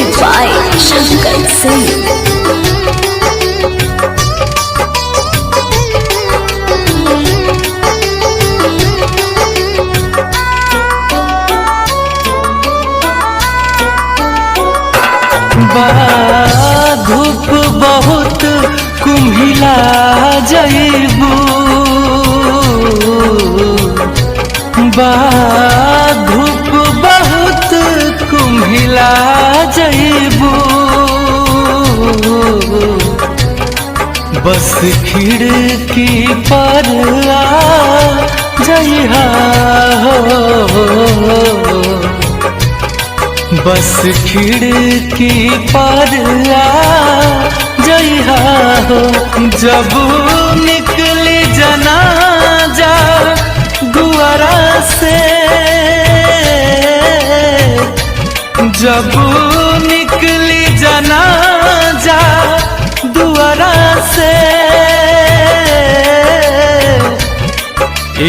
Presented by Shankar Singh. धूप बहुत कुम्हिला जइबू, धूप बहुत कुम्हिला जइबू, बस खिड़की पर आ जइहा हो, बस खिड़की पर आ जइहा हो। जब निकली जनाजा दुआरा से, जब निकली जनाजा दुआरा से,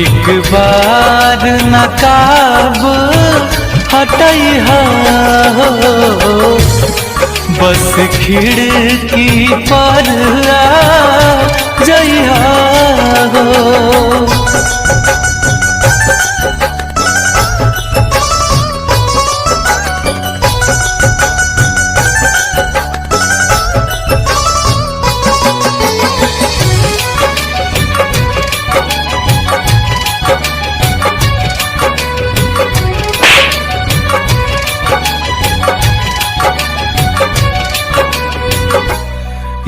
एक बार नकाब हटइहा हो, बस खिड़की पर आ जइहा हो।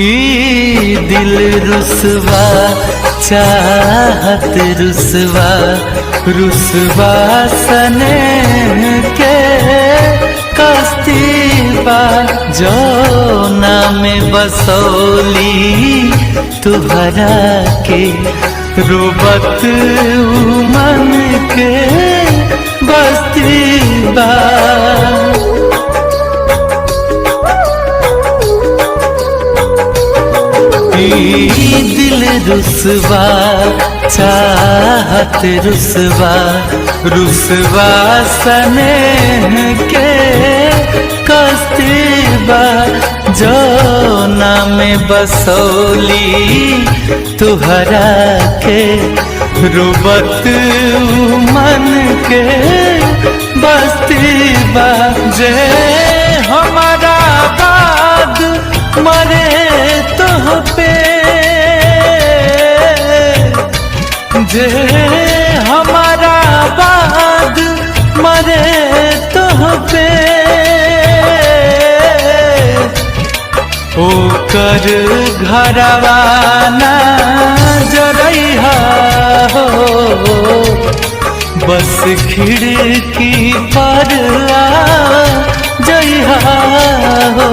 ई दिल रुसवा चाहत रुसवा, रुसवा सने के कस्तीबा, जौना में बसौली तुहरा के, रोबत मन के बस्तीबा। दिल रुसवा चाहत रुसवा, रुसवा सने के कस्तीबा, जौना में बसौली तुहरा के, रोबत मन के बस्तीबा। जे हमारा बाद मरे तो पे, जे हमारा बाद मरे तो पे, ओकर घरवाना जरइहा हो, बस खिड़की पर आ जइहा हो।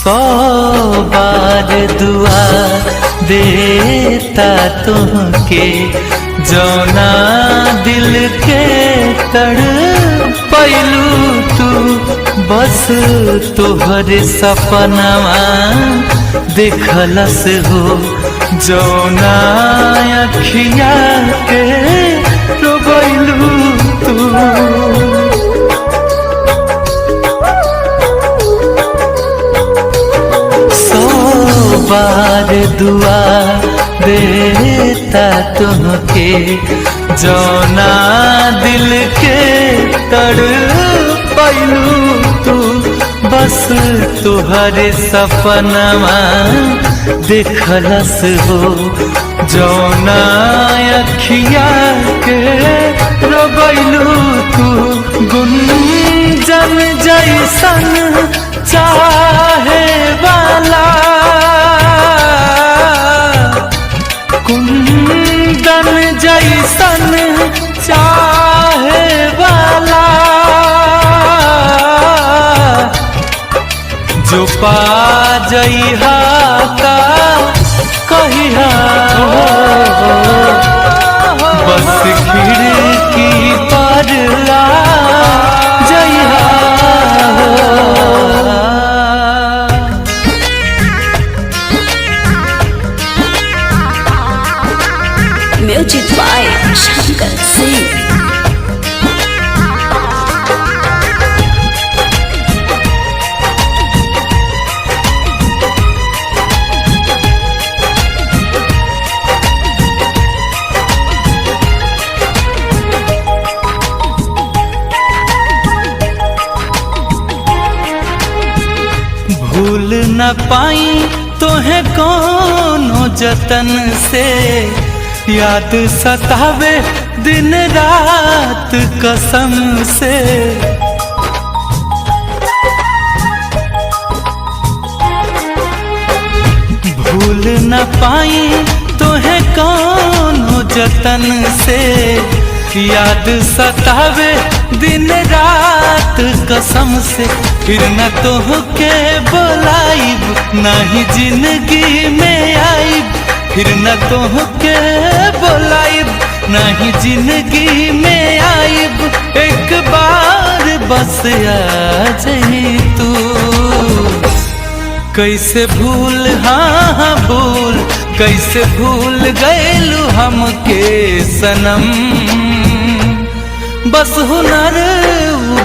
सौ बार दुआ देता तुमके, जौना दिल के तड़पैलू तू, बस तोहरे सपनवा देखलस हो, जौना अखिया के रोबैलू तू। बार दुआ देता तुमके, जौना दिल के तड़पैलू तू, बस तुहरे सपनवा देखलस हो, जौना अखिया के रोबैलू तू। गुंजन जैसन चाहे वाला, कुंदन जैसन चाहे वाला, जो पा जइहा का by Shankar Singh. भूल न पाई तोहें कोनो जतन से, याद सतावे दिन रात कसम से। भूल न पाई तोहें कोनो जतन से, याद सतावे दिन रात कसम से। फिर न तोहके बुलाइब नहीं जिंदगी में आइब, फिर न तोहके बुलाइब नहीं जिंदगी में आइब। एक बार बस आ जाई तू, कैसे भूल हाँ भूल, कैसे भूल गइलू हमके सनम। बस हुनर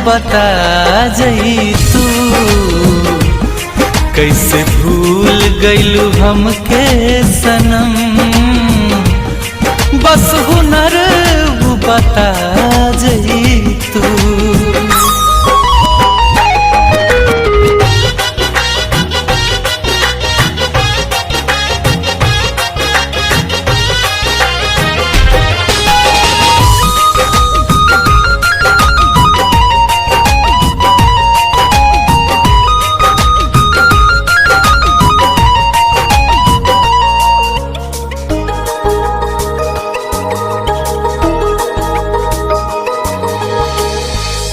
बता जाई तू, कैसे भूल गइलू हमके सनम। बस हुनर बता जाई तू।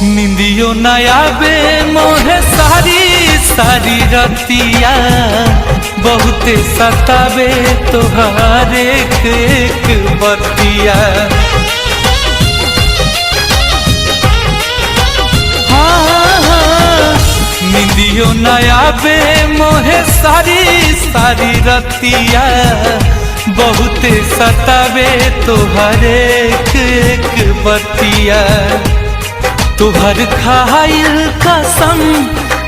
निंदियो नया बे मोहे सारी सारी रतिया, बहुते सतावे तोहार एक एक बतिया। हाँ, निंदियो नया बे मोहे सारी सारी रतिया, बहुते सतावे तोहार एक एक बतिया। तुहर खाइल कसम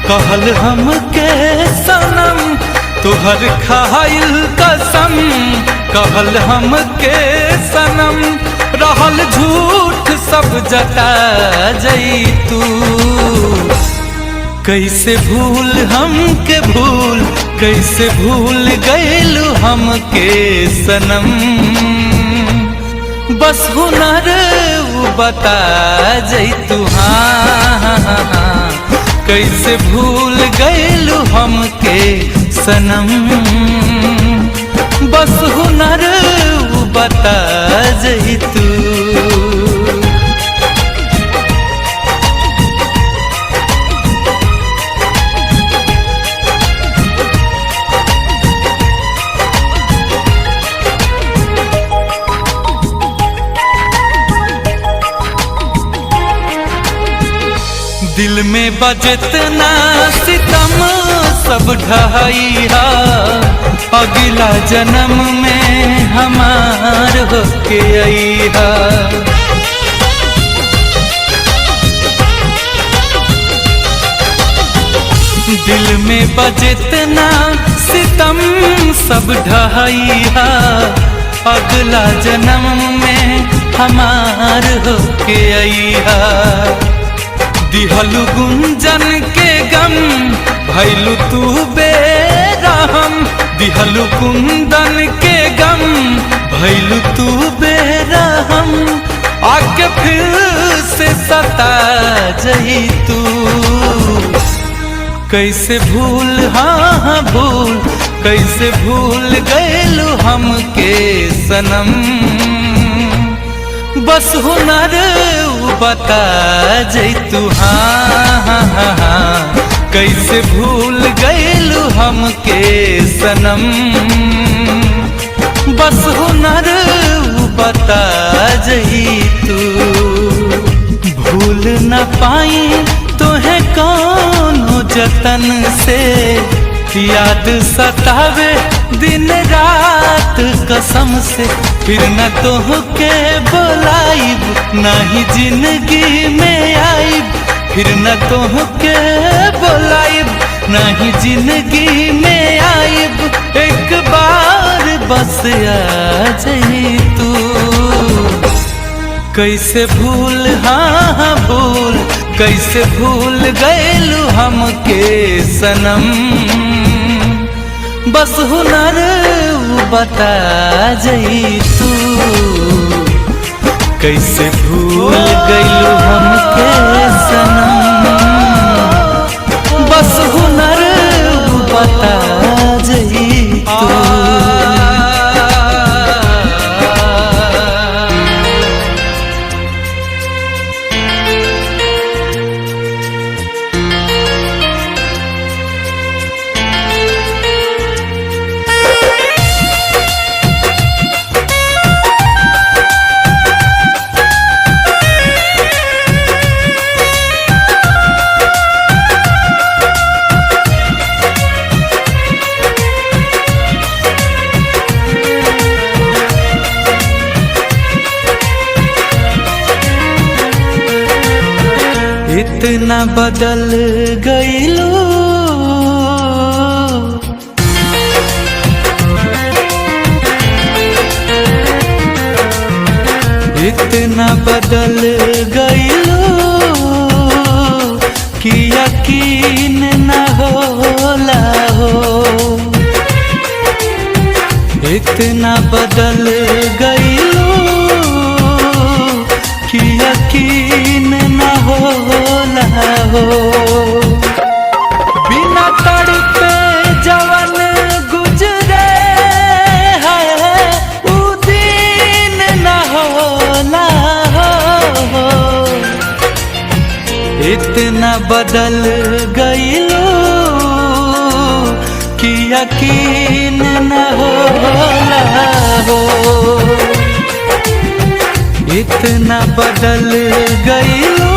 कहल हमके सनम, तुहर खाइल कसम कहल हमके सनम। रहल झूठ सब जता जाई तू, कैसे भूल हमके भूल, कैसे भूल गइलू हमके सनम। बस हुनर बता जाई तू हाँ, कैसे भूल गइलू हमके सनम। बस हुनर बता जाई तू। दिल में बजतना सितम सब ढहाइया, अगला जन्म में हमार होके आइहा। दिल में बजतना सितम सब ढहाइया, अगला जन्म में हमार होके आइहा। दिहलु गुंजन के गम भैलू तू बेरहम, दिहलु कुंदन के गम भैलू तू बेरहम। आके फिर से सता जाई तू, कैसे भूल हाँ भूल, कैसे भूल गइलू हमके सनम। बस हुनर बता जाई तू हाँ, कैसे भूल गइलू हमके सनम। बस हुनर बता जाई तू, भूल न पाई तोहें कोनो जतन से, याद सतावे दिन रात कसम से फिर न तोहके बोलाइब, नाही जिंदगी में आइब, फिर न तोहके बोलाइब, नाही जिंदगी में आइब। एक बार बस आ जाई तू, कैसे भूल, हाँ भूल, कैसे भूल गैलू हमके सनम। बस हुनर बता जाई तू, कैसे भूल गैलू हमके सनम। बस हुनर बता जाई तू। इतना बदल गईलू, इतना बदल गईलू कि यकीन न होला हो। इतना बदल गईलू कि यकीन न होला हो। बिना तड़पे जवन गुजरे है उ दिन न होला हो। इतना बदल गईलू कि यकीन न होला हो। इतना बदल गईलू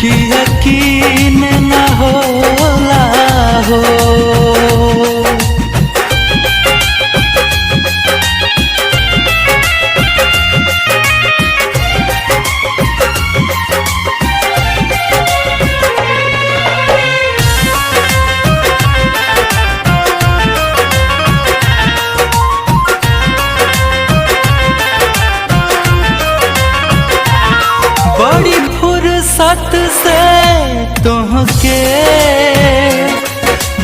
कि यकीन न होला हो। बड़ी फुर्सत से तोहके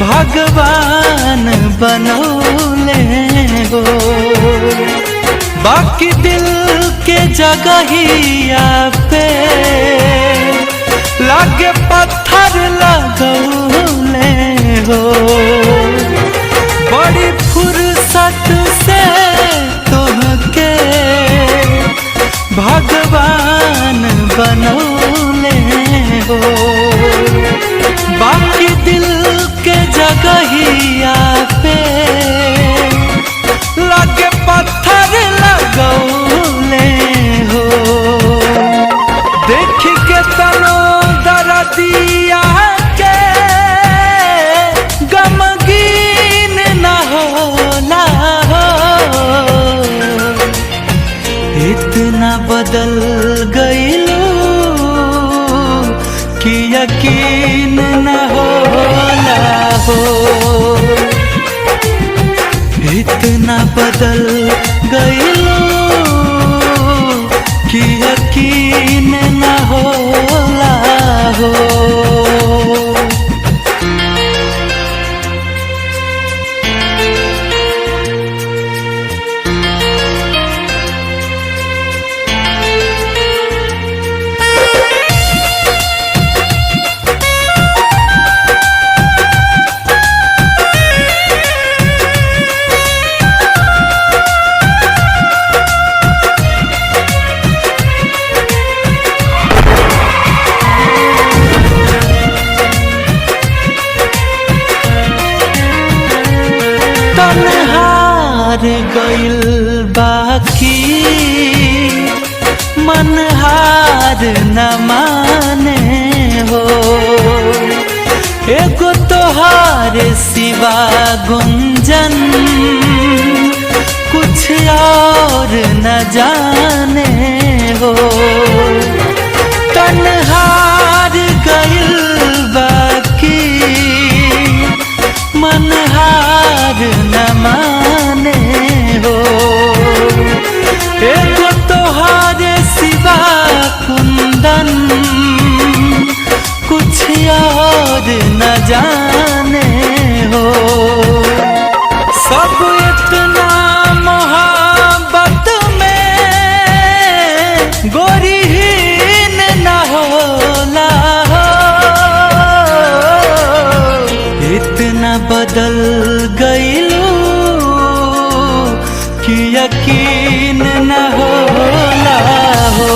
भगवान बनौले हो। बाकी दिल के जगहिया पे लागे पत्थर लगौले हो। बड़ी फुर्सत से तोहके भगवान बनौले हो। बाकी दिल के जगहिया पे लगे पत्थर लगौले हो। देख के तनो दर्दिया के गमगीन न होला हो। इतना बदल गईलू कि यकीन न होला हो। इतना बदल गईलू कि यकीन न होला हो। हार गइल बाकी मन हार न माने हो। एगो तोहार सिवा गुंजन न जाने हो। तन्हार गइल बाकी मनहार न माने हो। एगो तोहारे सिवा कुंदन कुछ और न जाने हो। सब इतना मोहब्बत में गोरीहीन न होला हो। इतना बदल गइलू कि यकीन न होला हो।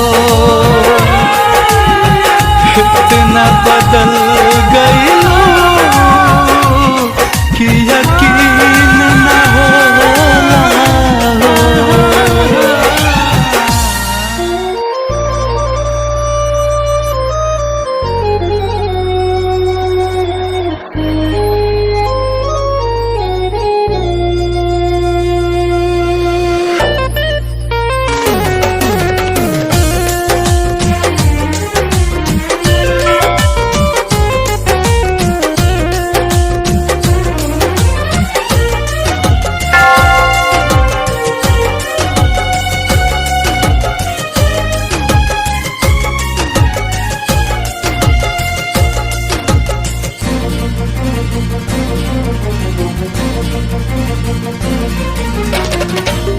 इतना बदल गइलू कि यकीन न होला हो।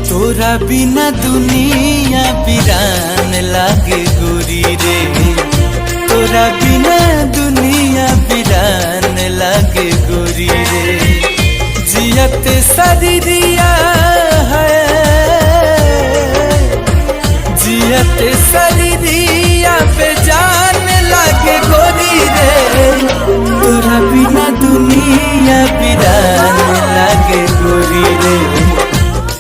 तोरा बिना दुनिया वीरान लागे गोरी रे। तोरा बिना दुनिया वीरान लागे गोरी रे। जियत शरीरिया है जियत शरीरिया पे जान लागे गोरी रे। तोरा बिना दुनिया वीरान लागे गोरी रे।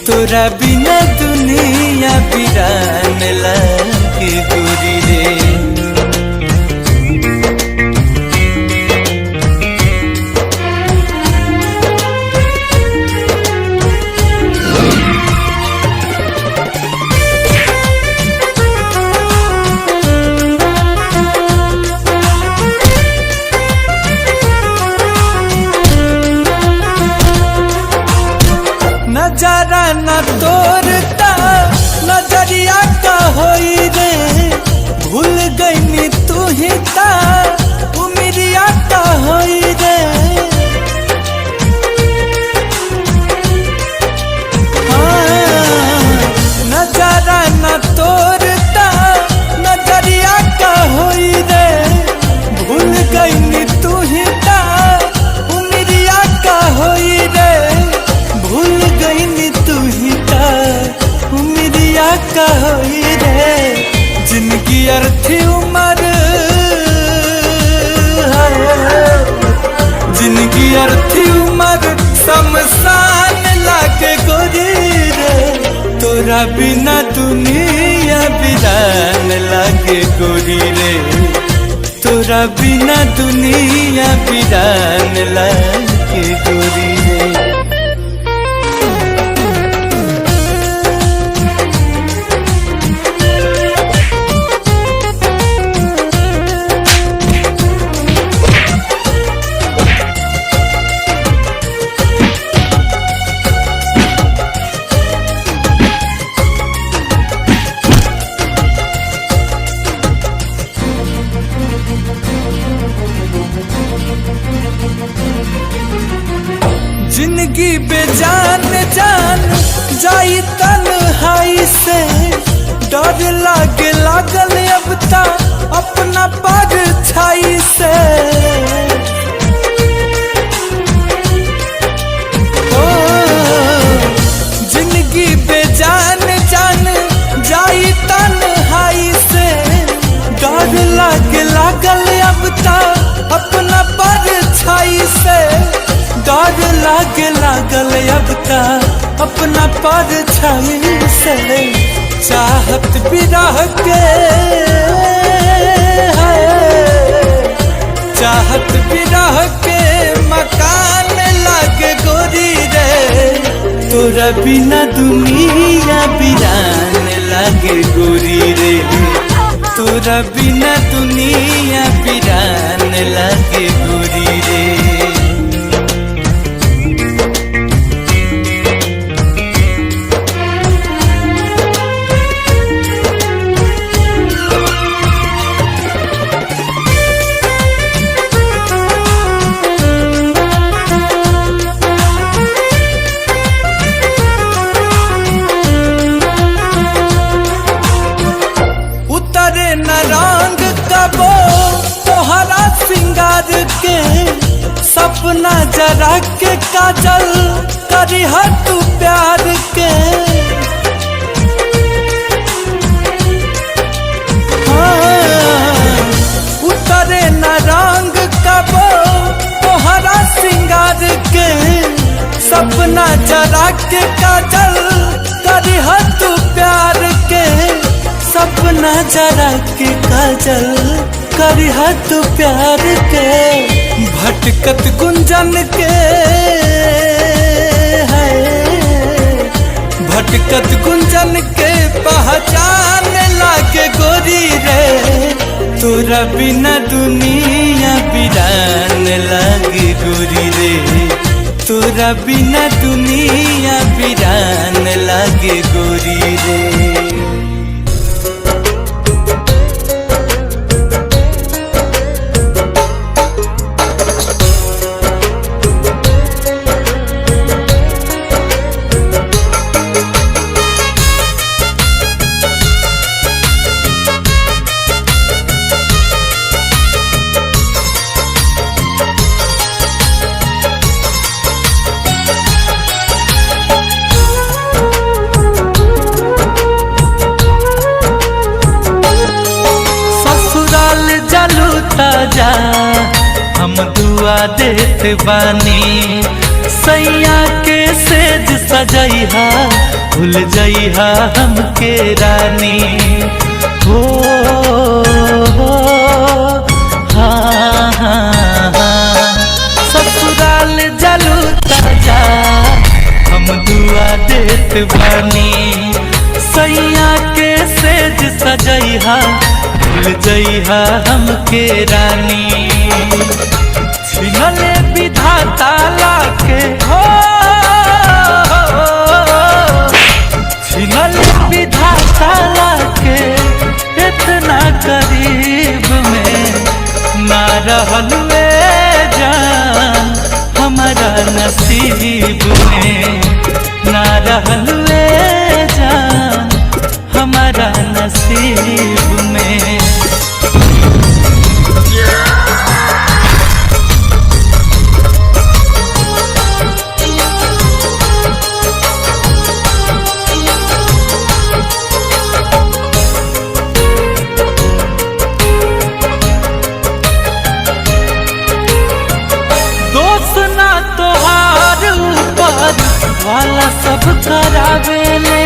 तोरा बिना दुनिया वीरान लागे गोरी रे। नजारा न तोरता नजरिया का होई रे। भूल गई तू ही ता उमरिया का होई रे। नजारा न तोरता नजरिया का होई रे। भूल गई तू ही ता उमरिया का होई रे। भूल गई तू ही का उम्मीदिया का होई रे। जिनकी अर्थी उम्र जिनकी अर्थी उम्र शमशान लागे गोरी रे। तोरा बिना दुनिया वीरान लागे गोरी रे। तोरा बिना दुनिया वीरान लागे गोरी रे। जिंदगी बेजान जान जाई तन्हाई से। डर लागे लागल अब ता अपना परछाई से। ओ जिंदगी बेजान जान जाई तन्हाई से। डर लागे लागल अब ता अपना परछाई से। डर लागे लागल अब ता अपना परछाई से। चाहत बिरह के चाहत बिरह के मकान लागे गोरी रे। तोरा बिना दुनिया वीरान लागे गोरी रे, तोरा बिना दुनिया वीरान लागे गोरी रे। उतरे न रंग कबो तोहरा सिंगार के, सपना जरा के काजल करी तू प्यार के। हाँ, उतरे न रंग कबो तोहरा सिंगार के, सपना जरा के काजल करी तू प्यार के। सपना जरा के काजल करी तू प्यार के। भटकत गुंजन के है, भटकत गुंजन के पहचान लागे गोरी रे, तोरा बिना दुनिया वीरान लागे गोरी रे, तोरा बिना दुनिया वीरान लागे गोरी रे। जा हम दुआ देत बानी, सैया के सेज सजैहा भूल जइहा हमके रानी। हो हाँ हाँ हाँ, ससुराल जलू ताजा हम दुआ देत बानी, सैया के सेज सजैहा भूल जइहा हमके रानी। छिनले विधाता लाके हो, छिनले विधाता लाके इतना करीब में ना रहल वे जान हमारा नसीब में, ना रहल वे जान हमारा नसीब में। दोस्त ना तोहार ऊपर वाला सब करावेले,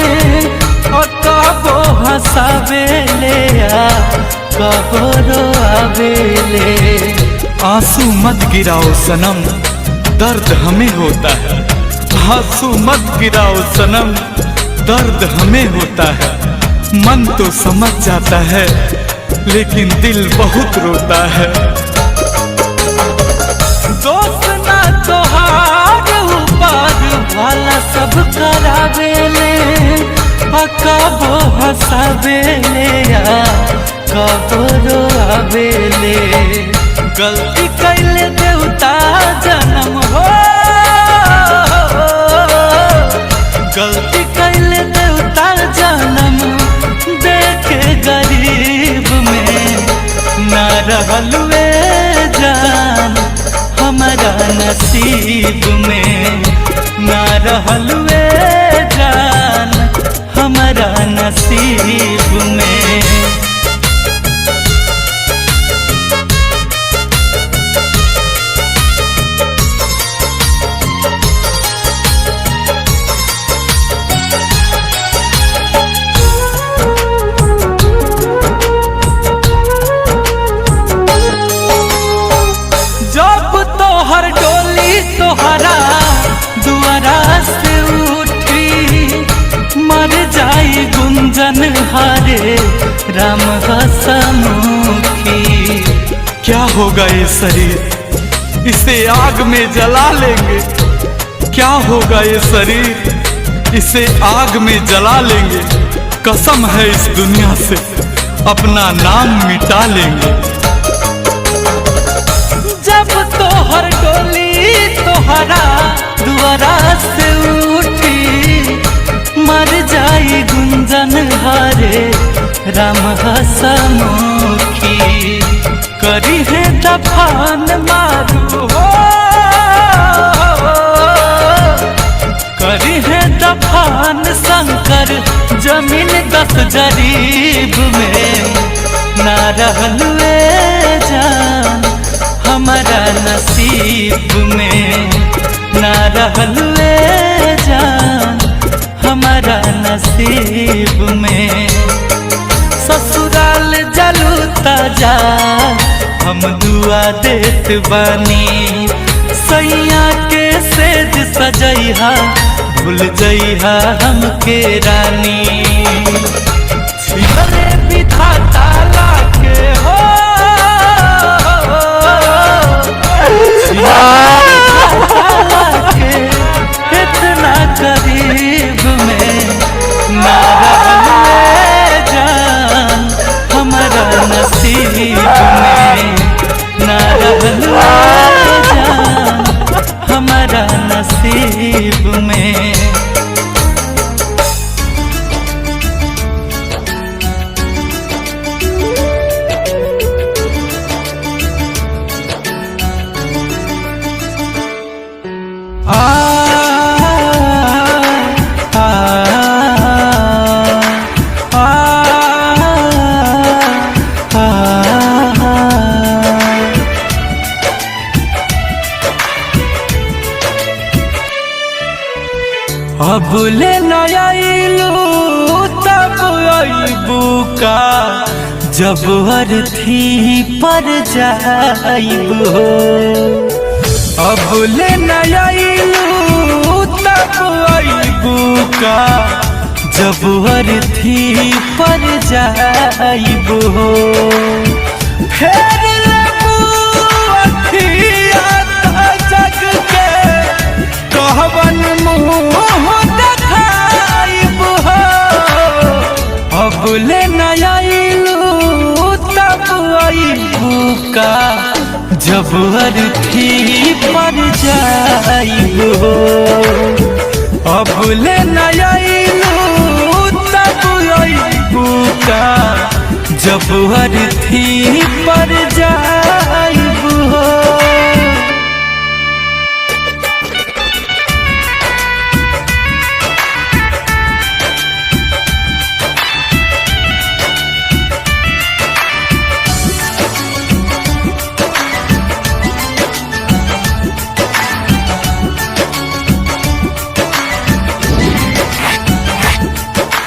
और कबो हंसावेले या कबो रोआवेले। आंसू मत गिराओ सनम दर्द हमें होता है, आंसू मत गिराओ सनम दर्द हमें होता है। मन तो समझ जाता है लेकिन दिल बहुत रोता है। दोस्त ना तोहार ऊपर वाला सब करावेले, कबो हंसावेले या कबो रोआवेले। गलती कैले देवता जन्म हो, गलती कैले देवता जन्म देखे गरीब में, ना रहल वे जान हमारा नसीब में, ना रहल वे जान हमारा नसीब में। जब तोहर डोली तोहरा राम हसमुखी। क्या होगा ये शरीर, इसे आग में जला लेंगे। क्या होगा ये शरीर, इसे आग में जला लेंगे। कसम है इस दुनिया से अपना नाम मिटा लेंगे। जब तोहर डोली तोहरा दुआरा से उठी, मर जाई गुंजन हरे राम हसमुखी। करी है दफान मारू हो, करी है दफान शंकर जमीन 10 जरीब में। ना रहलुए जान हमारा नसीब में, ना रहलुए जान हमारा नसीब में। ससुराल जलू ताजा हम दुआ देत बानी। सैया के सेज सजैहा भूल जइहा हमके रानी। छिलरे विधाता लाके हो, लाके इतना करीब में। ना रहलुए जान हमारा नसीब में, ना रहलुए जान हमारा नसीब में। अब ले नयालू तब अबू का, जब अर्थी पर जाइबू। अब ले नयालू तब अबू का, जब अर्थी पर जाइबू। फेर लेबू अखिया जग के कहवन मुँह देखाइब हो। अब ले नयालू तब अबू का, जब अर्थी पर जाइब हो। अब ले नयालू तब अबू का, जब अर्थी पर जाइब हो।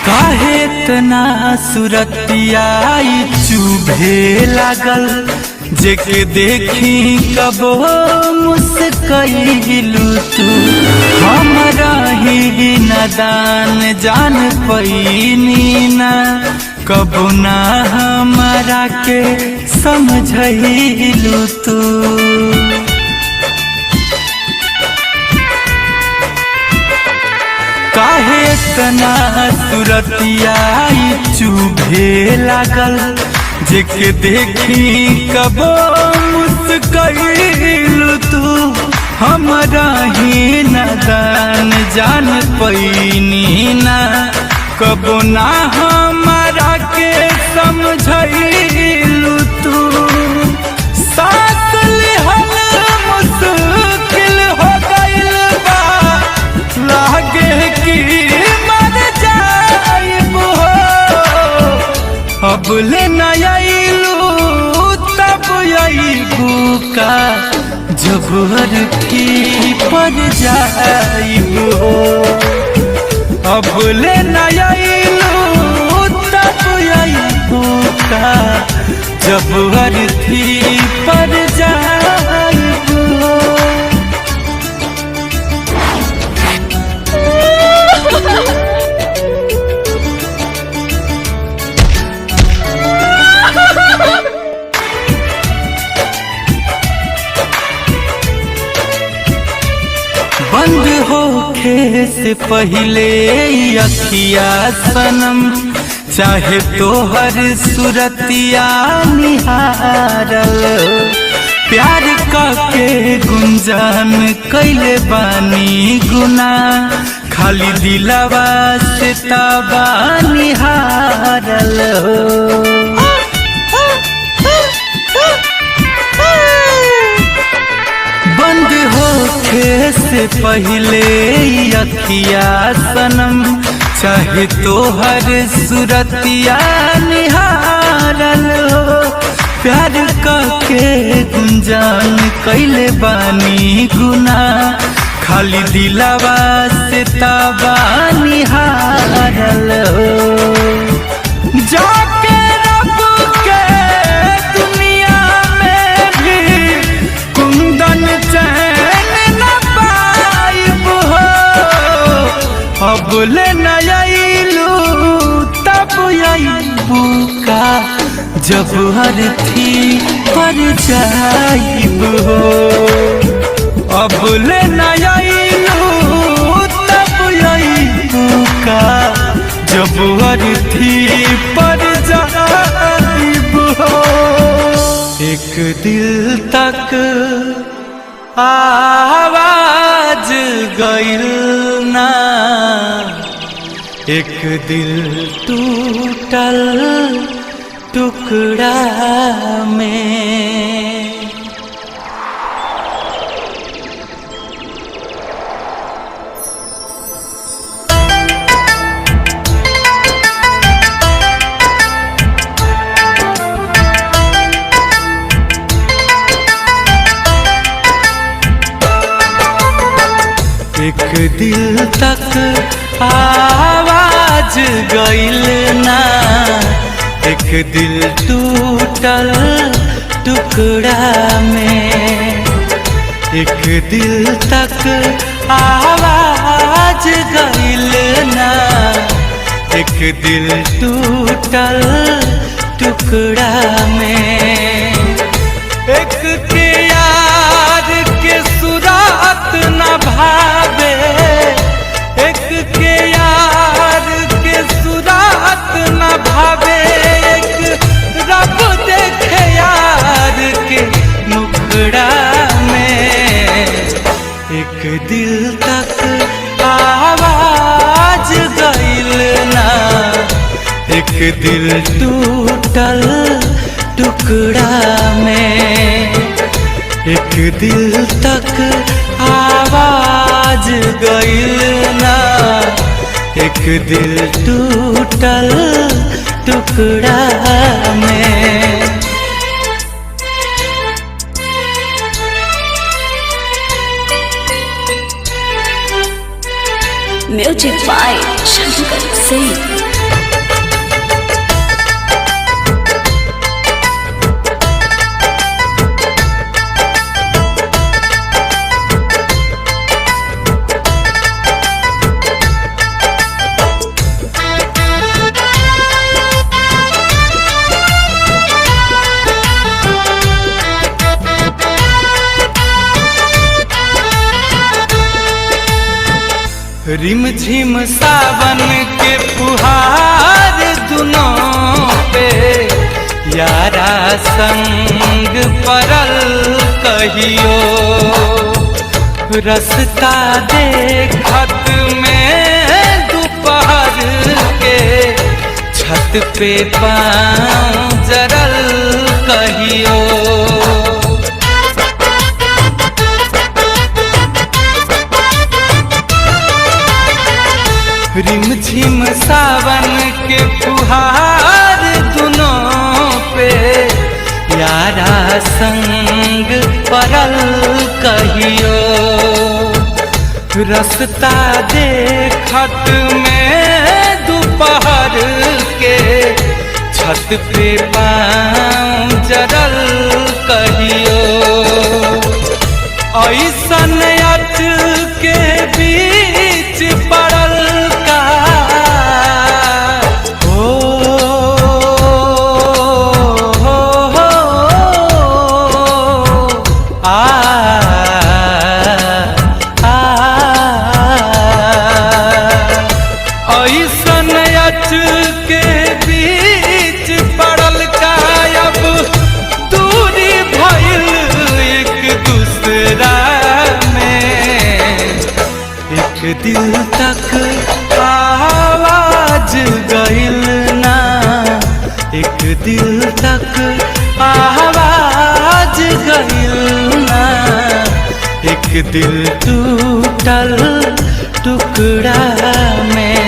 काहे तना सुरतिया चुभे लागल, जेके देखी कबो मुस्कइलू तू। हमरा ही नदान जान पैनी ना, कबो ना हमारा के समझइलू तू। काहे तना सुरतिया चुभे लागल, जेके देखी कबो मुस्कइलू तू। हमरा ही नदान जान पैनी ना, कबो ना हमारा के समझइलू तू। साथ लिहल मुश्किल हो गइल बा, लागे कि मर जाइब हो। अब ले नयालू तब अबू का, जब अर्थी पर जाइब हो। अब ले नयालू तब अबू का, जब अर्थी पर जाइब हो। से पहले अखिया सनम चाहे तोहर सुरतिया निहारल प्यार के गुंजान कैले बानी गुना खाली दिलवा से तबा निहारल बंद होखे से पहले अखिया सनम चाहे तोहर सुरतिया निहारल प्यार के गुंजान कैले बानी गुना खाली दिलवा से तबा निहारल जाके रब के दुनिया में भी कुंदन चैन न पाइब हो अब ले नयलू तब अइबू का जब हर थी पर जाइब हो अब ले नयलू तब अइबू का जब हर थी पर जाइब हो एक दिल तक आवाज गइल ना एक दिल टूटल टुकड़ा में एक दिल तक आवाज गइल ना एक दिल टूटल टुकड़ा में एक दिल तक आवाज गइल ना एक दिल टूटल टुकड़ा में एक के यार के सुरात न भावे एक के यार के सुरात न भावे एक रब देखे यार के मुखड़ा में एक दिल तक आवाज गइल ना एक दिल टूटल टुकड़ा में एक दिल तक आवाज गइल ना एक दिल टूटल टुकड़ा में म्यूजिक बाय शंकर सिंह। रिम झिम सावन के फुहार दुनों पे यारा संग परल कहियो रस्ता देखत में दोपहर के छत पे पाँव जरल कहियो रिम झिम सावन के फुहार दुनों पे यारा संग परल कहियो रस्ता देखत में दोपहर के छत पे पाँव जरल कहियो ऐसन अट के बीच पड़ल ऐसन अच के बीच पड़ल का अब दूरी भइल एक दूसरा में। एक दिल तक आवाज गइल ना, एक दिल तक आवाज गइल ना, एक दिल टूटल टुकड़ा में।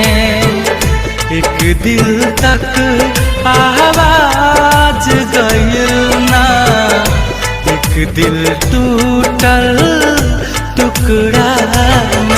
एक दिल तक आवाज गइल ना, एक दिल टूटल टुकड़ा में।